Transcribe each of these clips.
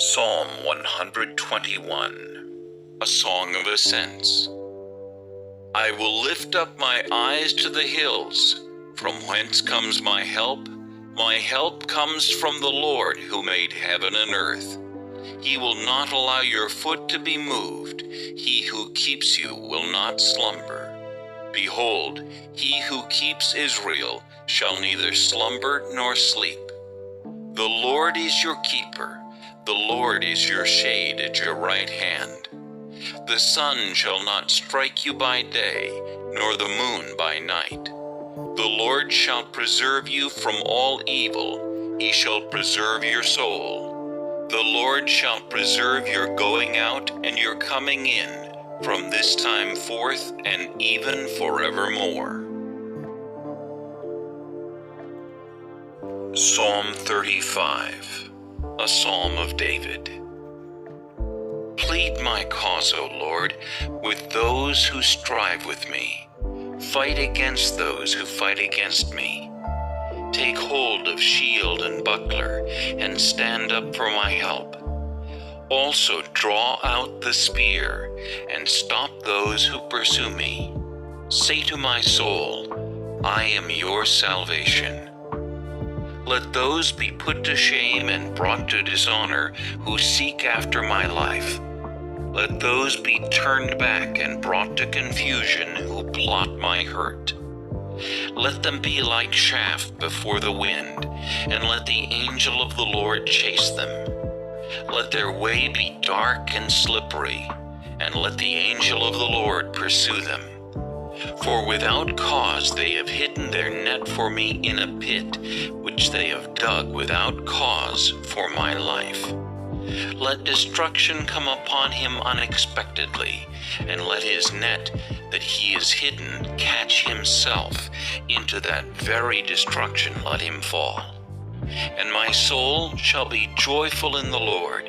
Psalm 121, a song of ascents. I will lift up my eyes to the hills. From whence comes my help? My help comes from the Lord who made heaven and earth. He will not allow your foot to be moved. He who keeps you will not slumber. Behold, he who keeps Israel shall neither slumber nor sleep. The Lord is your keeper. The Lord is your shade at your right hand. The sun shall not strike you by day, nor the moon by night. The Lord shall preserve you from all evil. He shall preserve your soul. The Lord shall preserve your going out and your coming in, from this time forth and even forevermore. Psalm 35, a psalm of David. Plead my cause, O Lord, with those who strive with me. Fight against those who fight against me. Take hold of shield and buckler, and stand up for my help. Also draw out the spear, and stop those who pursue me. Say to my soul, I am your salvation. Let those be put to shame and brought to dishonor who seek after my life. Let those be turned back and brought to confusion who plot my hurt. Let them be like chaff before the wind, and let the angel of the Lord chase them. Let their way be dark and slippery, and let the angel of the Lord pursue them. For without cause they have hidden their net for me in a pit, which they have dug without cause for my life. Let destruction come upon him unexpectedly, and let his net that he is hidden catch himself. Into that very destruction let him fall. And my soul shall be joyful in the Lord.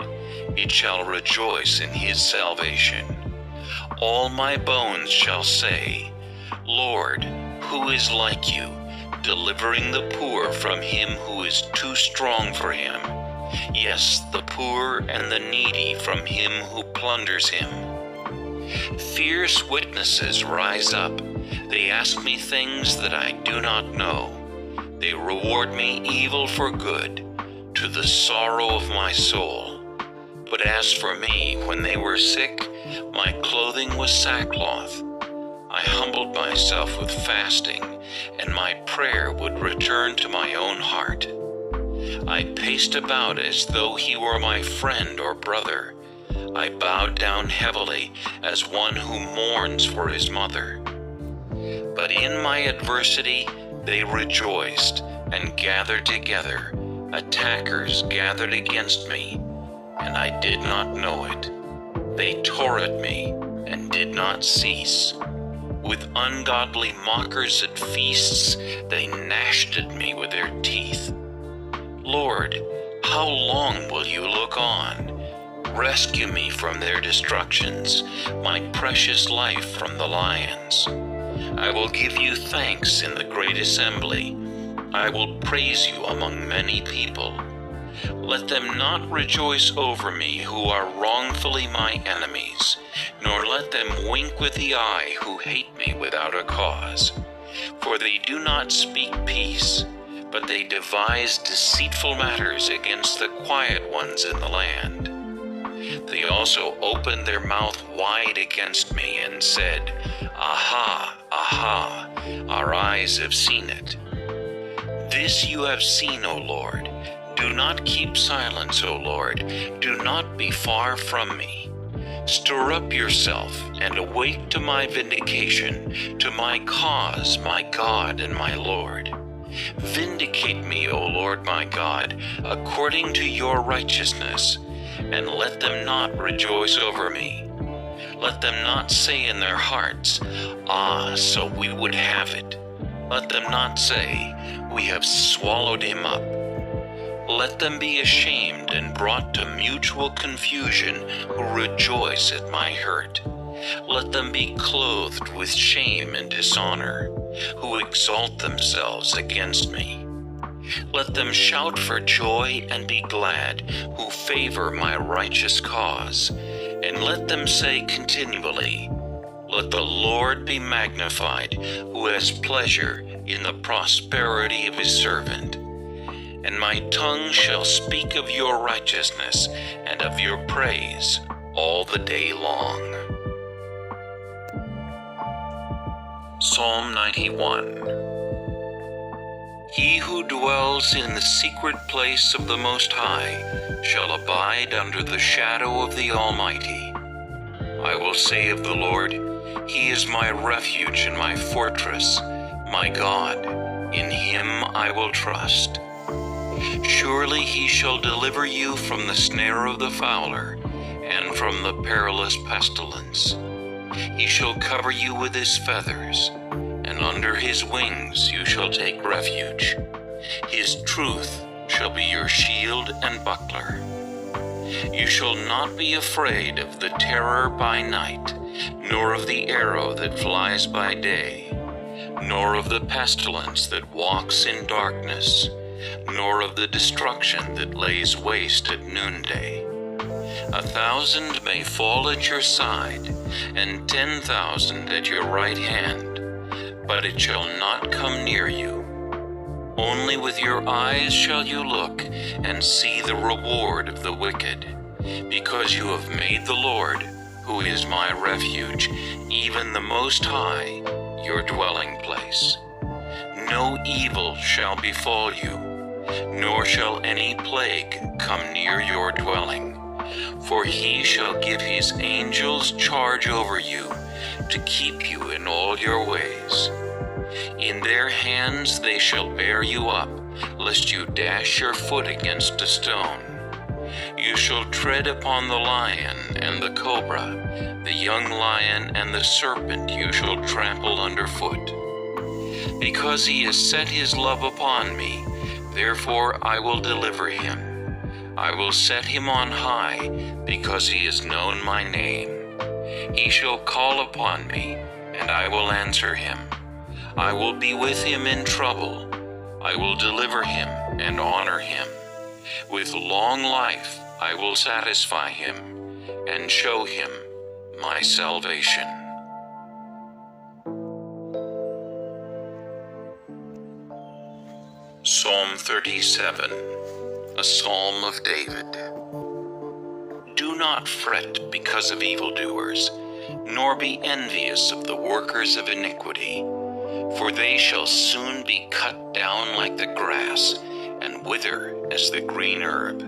It shall rejoice in his salvation. All my bones shall say, Lord, who is like you, delivering the poor from him who is too strong for him? Yes, the poor and the needy from him who plunders him. Fierce witnesses rise up. They ask me things that I do not know. They reward me evil for good, to the sorrow of my soul. But as for me, when they were sick, my clothing was sackcloth. I humbled myself with fasting, and my prayer would return to my own heart. I paced about as though he were my friend or brother. I bowed down heavily as one who mourns for his mother. But in my adversity they rejoiced and gathered together. Attackers gathered against me, and I did not know it. They tore at me and did not cease. With ungodly mockers at feasts, they gnashed at me with their teeth. Lord, how long will you look on? Rescue me from their destructions, my precious life from the lions. I will give you thanks in the great assembly. I will praise you among many people. Let them not rejoice over me who are wrongfully my enemies, nor let them wink with the eye who hate me without a cause. For they do not speak peace, but they devise deceitful matters against the quiet ones in the land. They also opened their mouth wide against me and said, Aha, aha, our eyes have seen it. This you have seen, O Lord. Do not keep silence, O Lord. Do not be far from me. Stir up yourself and awake to my vindication, to my cause, my God and my Lord. Vindicate me, O Lord my God, according to your righteousness, and let them not rejoice over me. Let them not say in their hearts, Ah, so we would have it. Let them not say, We have swallowed him up. Let them be ashamed and brought to mutual confusion who rejoice at my hurt. Let them be clothed with shame and dishonor, who exalt themselves against me. Let them shout for joy and be glad, who favor my righteous cause. And let them say continually, let the Lord be magnified, who has pleasure in the prosperity of his servant. And my tongue shall speak of your righteousness and of your praise all the day long. Psalm 91. He who dwells in the secret place of the Most High shall abide under the shadow of the Almighty. I will say of the Lord, He is my refuge and my fortress, my God. In Him I will trust. Surely He shall deliver you from the snare of the fowler and from the perilous pestilence. He shall cover you with His feathers, and under His wings you shall take refuge. His truth shall be your shield and buckler. You shall not be afraid of the terror by night, nor of the arrow that flies by day, nor of the pestilence that walks in darkness, nor of the destruction that lays waste at noonday. 1,000 may fall at your side, and 10,000 at your right hand, but it shall not come near you. Only with your eyes shall you look and see the reward of the wicked, because you have made the Lord, who is my refuge, even the Most High, your dwelling place. No evil shall befall you, nor shall any plague come near your dwelling. For He shall give His angels charge over you, to keep you in all your ways. In their hands they shall bear you up, lest you dash your foot against a stone. You shall tread upon the lion and the cobra, the young lion and the serpent you shall trample underfoot. Because He has set His love upon me, therefore I will deliver him. I will set him on high, because he has known my name. He shall call upon me, and I will answer him. I will be with him in trouble. I will deliver him and honor him. With long life I will satisfy him and show him my salvation. Psalm 37, a Psalm of David. Do not fret because of evildoers, nor be envious of the workers of iniquity, for they shall soon be cut down like the grass, and wither as the green herb.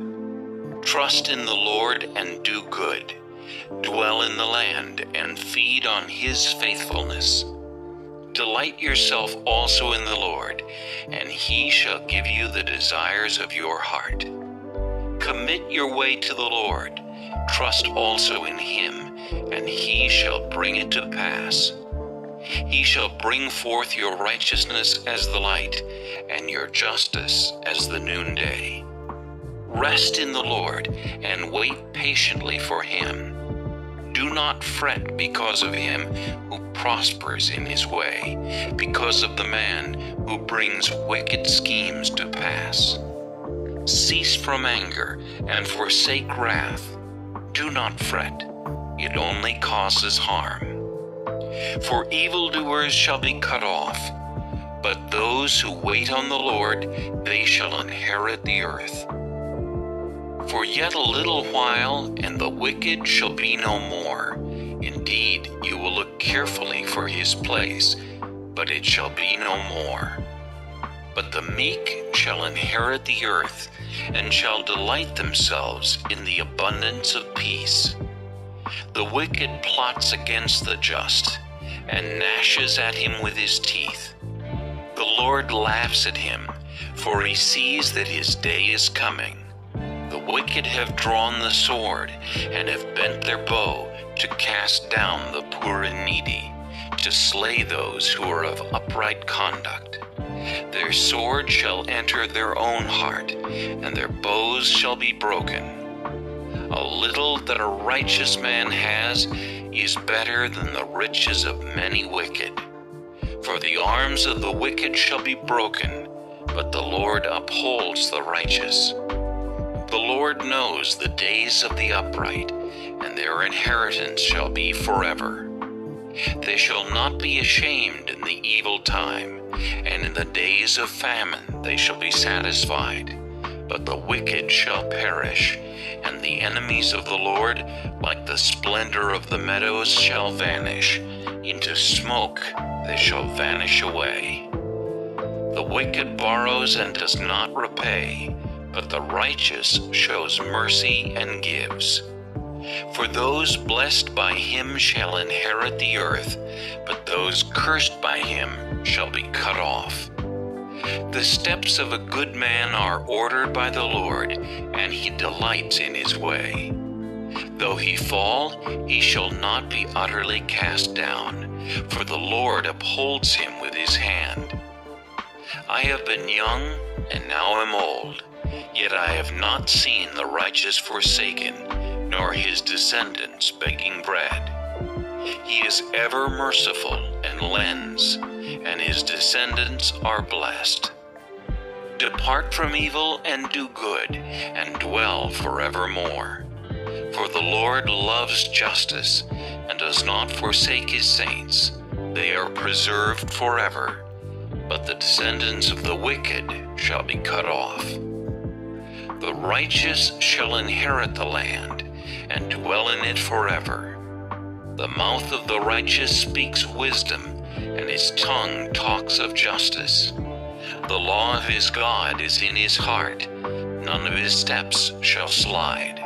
Trust in the Lord and do good. Dwell in the land and feed on His faithfulness. Delight yourself also in the Lord, and He shall give you the desires of your heart. Commit your way to the Lord. Trust also in Him, and He shall bring it to pass. He shall bring forth your righteousness as the light, and your justice as the noonday. Rest in the Lord, and wait patiently for Him. Do not fret because of him who prospers in his way, because of the man who brings wicked schemes to pass. Cease from anger and forsake wrath. Do not fret, it only causes harm. For evildoers shall be cut off, but those who wait on the Lord, they shall inherit the earth. For yet a little while, and the wicked shall be no more. Indeed, you will look carefully for his place, but it shall be no more. But the meek shall inherit the earth, and shall delight themselves in the abundance of peace. The wicked plots against the just, and gnashes at him with his teeth. The Lord laughs at him, for he sees that his day is coming. The wicked have drawn the sword, and have bent their bow to cast down the poor and needy, to slay those who are of upright conduct. Their sword shall enter their own heart, and their bows shall be broken. A little that a righteous man has is better than the riches of many wicked. For the arms of the wicked shall be broken, but the Lord upholds the righteous. The Lord knows the days of the upright, and their inheritance shall be forever. They shall not be ashamed in the evil time, and in the days of famine they shall be satisfied. But the wicked shall perish, and the enemies of the Lord, like the splendor of the meadows, shall vanish. Into smoke they shall vanish away. The wicked borrows and does not repay, but the righteous shows mercy and gives. For those blessed by him shall inherit the earth, but those cursed by him shall be cut off. The steps of a good man are ordered by the Lord, and he delights in his way. Though he fall, he shall not be utterly cast down, for the Lord upholds him with his hand. I have been young, and now am old, yet I have not seen the righteous forsaken, nor his descendants begging bread. He is ever merciful and lends, and his descendants are blessed. Depart from evil and do good, and dwell forevermore. For the Lord loves justice, and does not forsake his saints. They are preserved forever, but the descendants of the wicked shall be cut off. The righteous shall inherit the land, and dwell in it forever. The mouth of the righteous speaks wisdom, and his tongue talks of justice. The law of his God is in his heart, none of his steps shall slide.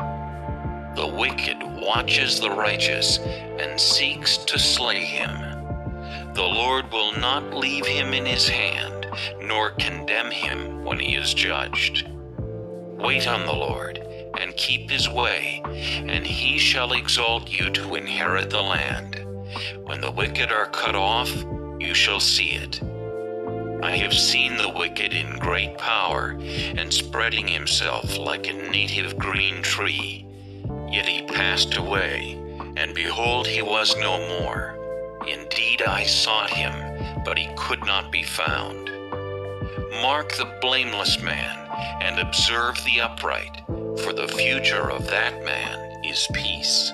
The wicked watches the righteous, and seeks to slay him. The Lord will not leave him in his hand, nor condemn him when he is judged. Wait on the Lord, and keep his way, and he shall exalt you to inherit the land. When the wicked are cut off, you shall see it. I have seen the wicked in great power, and spreading himself like a native green tree. Yet he passed away, and behold, he was no more. Indeed, I sought him, but he could not be found. Mark the blameless man, and observe the upright, for the future of that man is peace.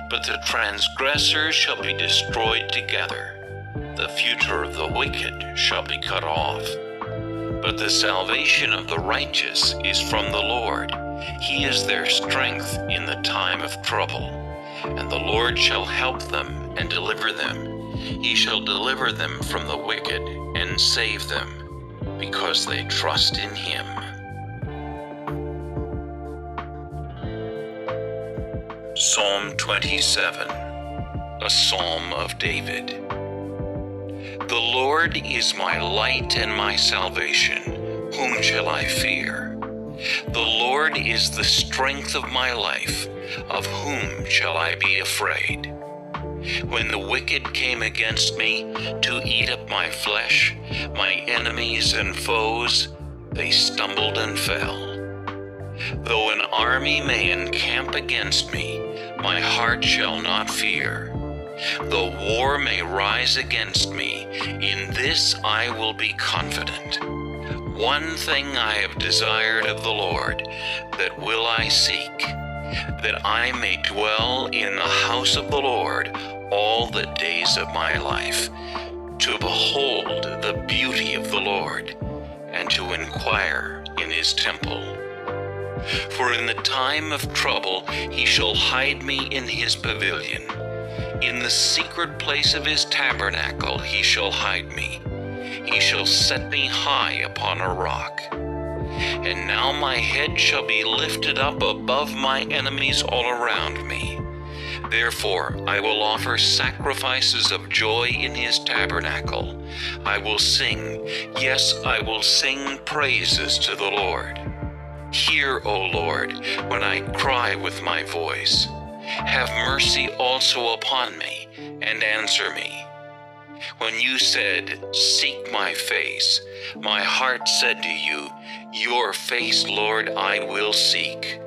But the transgressors shall be destroyed together. The future of the wicked shall be cut off. But the salvation of the righteous is from the Lord. He is their strength in the time of trouble. And the Lord shall help them and deliver them. He shall deliver them from the wicked and save them, because they trust in him. Psalm 27, a Psalm of David. The Lord is my light and my salvation. Whom shall I fear? The Lord is the strength of my life. Of whom shall I be afraid? When the wicked came against me to eat up my flesh, my enemies and foes, they stumbled and fell. Though an army may encamp against me, my heart shall not fear. Though war may rise against me, in this I will be confident. One thing I have desired of the Lord, that will I seek, that I may dwell in the house of the Lord all the days of my life, to behold the beauty of the Lord, and to inquire in his temple. For in the time of trouble he shall hide me in his pavilion. In the secret place of his tabernacle he shall hide me. He shall set me high upon a rock. And now my head shall be lifted up above my enemies all around me. Therefore I will offer sacrifices of joy in his tabernacle. I will sing, yes, I will sing praises to the Lord. Hear, O Lord, when I cry with my voice. Have mercy also upon me, and answer me. When you said, "Seek my face," my heart said to you, "Your face, Lord, I will seek."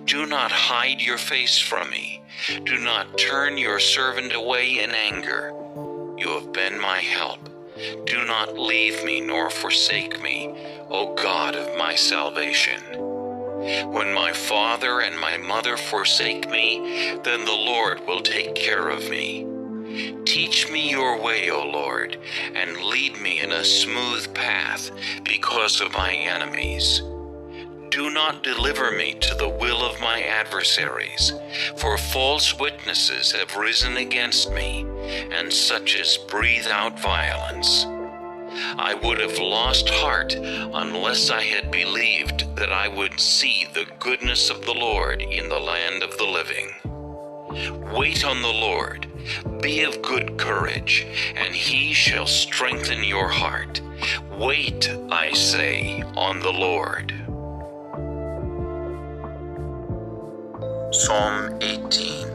Do not hide your face from me. Do not turn your servant away in anger. You have been my help. Do not leave me nor forsake me, O God of my salvation. When my father and my mother forsake me, then the Lord will take care of me. Teach me your way, O Lord, and lead me in a smooth path because of my enemies. Do not deliver me to the will of my adversaries, for false witnesses have risen against me, and such as breathe out violence. I would have lost heart unless I had believed that I would see the goodness of the Lord in the land of the living. Wait on the Lord, be of good courage, and he shall strengthen your heart. Wait, I say, on the Lord. Psalm 18.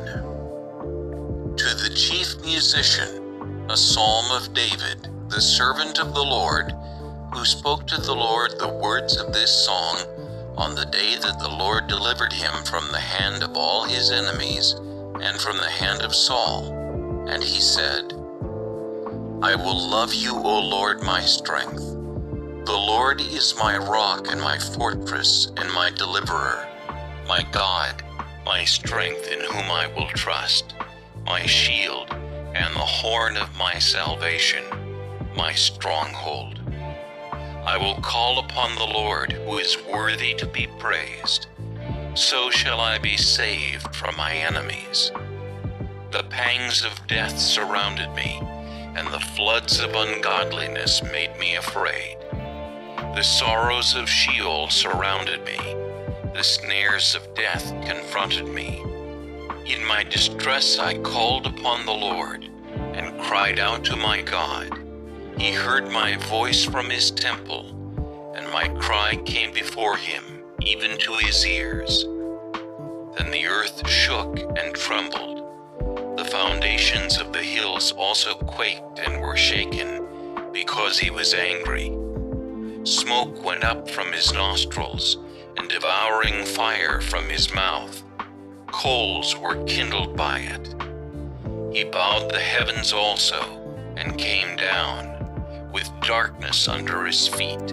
To the chief musician, a psalm of David, the servant of the Lord, who spoke to the Lord the words of this song on the day that the Lord delivered him from the hand of all his enemies and from the hand of Saul. And he said, I will love you, O Lord, my strength. The Lord is my rock and my fortress and my deliverer, my God, my strength in whom I will trust, my shield and the horn of my salvation, my stronghold. I will call upon the Lord, who is worthy to be praised. So shall I be saved from my enemies. The pangs of death surrounded me, and the floods of ungodliness made me afraid. The sorrows of Sheol surrounded me. The snares of death confronted me. In my distress I called upon the Lord and cried out to my God. He heard my voice from his temple, and my cry came before him, even to his ears. Then the earth shook and trembled. The foundations of the hills also quaked and were shaken, because he was angry. Smoke went up from his nostrils, and devouring fire from his mouth. Coals were kindled by it. He bowed the heavens also, and came down, with darkness under his feet.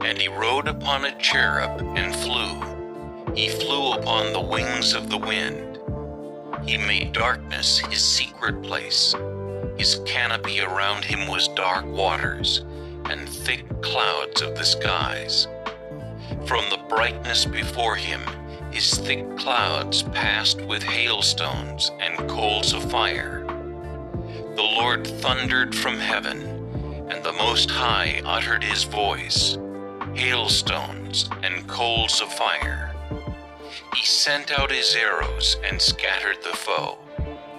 And he rode upon a cherub and flew. He flew upon the wings of the wind. He made darkness his secret place. His canopy around him was dark waters, and thick clouds of the skies. From the brightness before him, his thick clouds passed with hailstones and coals of fire. The Lord thundered from heaven, and the Most High uttered his voice, hailstones and coals of fire. He sent out his arrows and scattered the foe,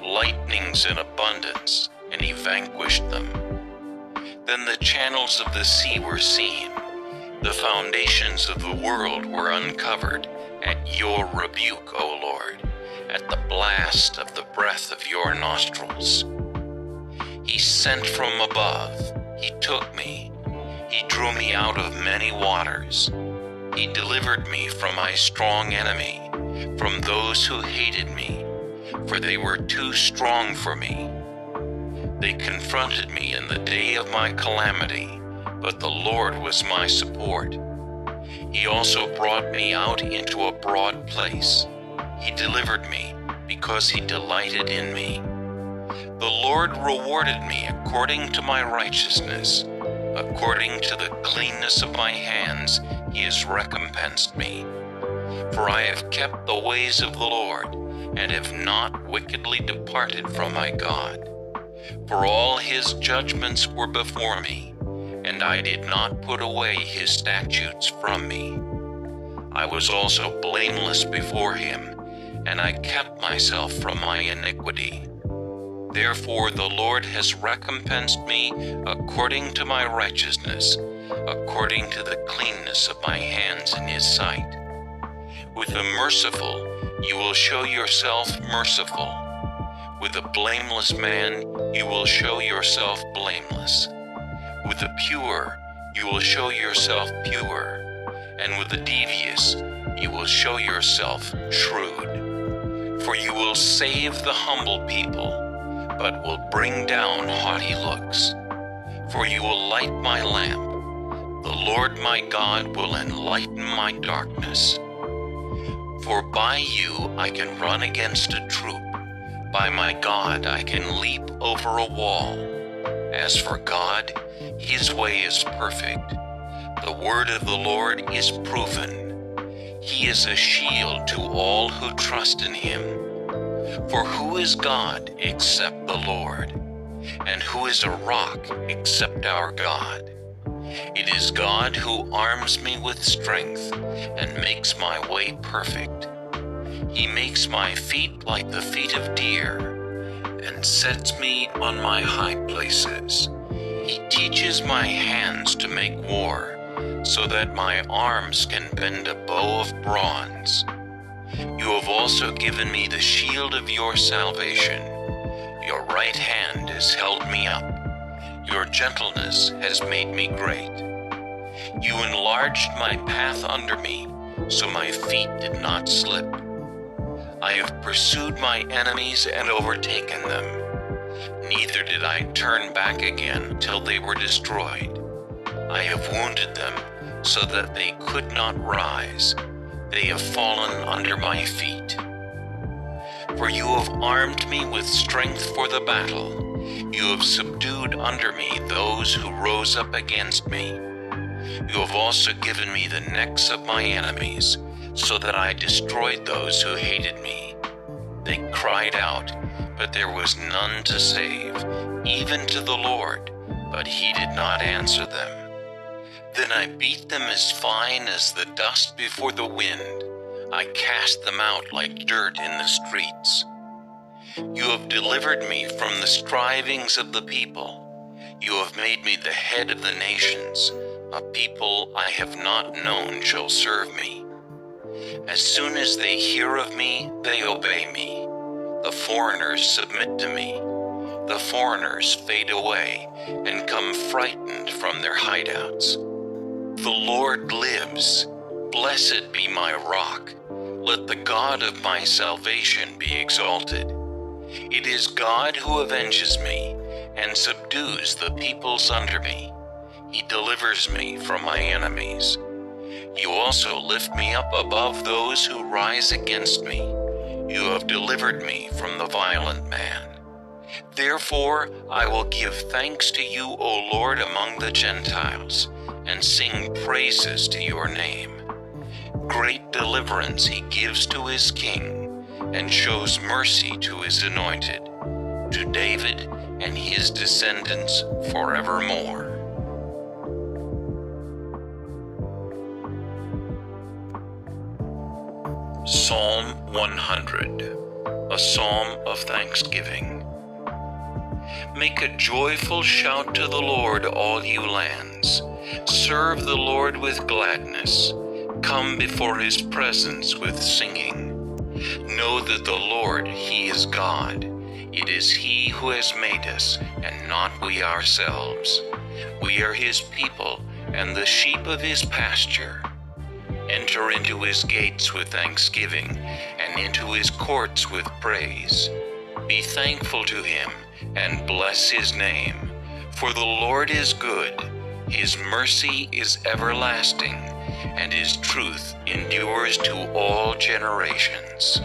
lightnings in abundance, and he vanquished them. Then the channels of the sea were seen. The foundations of the world were uncovered at your rebuke, O Lord, at the blast of the breath of your nostrils. He sent from above, he took me, he drew me out of many waters. He delivered me from my strong enemy, from those who hated me, for they were too strong for me. They confronted me in the day of my calamity, but the Lord was my support. He also brought me out into a broad place. He delivered me because he delighted in me. The Lord rewarded me according to my righteousness. According to the cleanness of my hands, he has recompensed me. For I have kept the ways of the Lord, and have not wickedly departed from my God. For all his judgments were before me, and I did not put away his statutes from me. I was also blameless before him, and I kept myself from my iniquity. Therefore the Lord has recompensed me according to my righteousness, according to the cleanness of my hands in his sight. With the merciful you will show yourself merciful. With a blameless man you will show yourself blameless. With the pure you will show yourself pure, and with the devious you will show yourself shrewd. For you will save the humble people, but will bring down haughty looks. for you will light my lamp. The Lord my God will enlighten my darkness. For by you I can run against a troop. By my God I can leap over a wall. As for God, his way is perfect. The word of the Lord is proven. He is a shield to all who trust in him. For who is God except the Lord? And who is a rock except our God? It is God who arms me with strength and makes my way perfect. He makes my feet like the feet of deer and sets me on my high places. He teaches my hands to make war, so that my arms can bend a bow of bronze. You have also given me the shield of your salvation. Your right hand has held me up. Your gentleness has made me great. You enlarged my path under me, so my feet did not slip. I have pursued my enemies and overtaken them. Neither did I turn back again till they were destroyed. I have wounded them so that they could not rise. They have fallen under my feet. For you have armed me with strength for the battle. You have subdued under me those who rose up against me. You have also given me the necks of my enemies, so that I destroyed those who hated me. They cried out, but there was none to save, even to the Lord, but he did not answer them. Then I beat them as fine as the dust before the wind. I cast them out like dirt in the streets. You have delivered me from the strivings of the people. You have made me the head of the nations. A people I have not known shall serve me. As soon as they hear of me, they obey me. The foreigners submit to me. The foreigners fade away and come frightened from their hideouts. The Lord lives. Blessed be my rock. Let the God of my salvation be exalted. It is God who avenges me and subdues the peoples under me. He delivers me from my enemies. You also lift me up above those who rise against me. You have delivered me from the violent man. Therefore I will give thanks to you, O Lord, among the Gentiles, and sing praises to your name. Great deliverance he gives to his king, and shows mercy to his anointed, to David and his descendants forevermore. Psalm 100, a psalm of thanksgiving. Make a joyful shout to the Lord, all you lands. Serve the Lord with gladness. Come before his presence with singing. Know that the Lord, he is God. It is he who has made us, and not we ourselves. We are his people, and the sheep of his pasture. Enter into his gates with thanksgiving, and into his courts with praise. Be thankful to him, and bless his name. For the Lord is good, his mercy is everlasting, and his truth endures to all generations.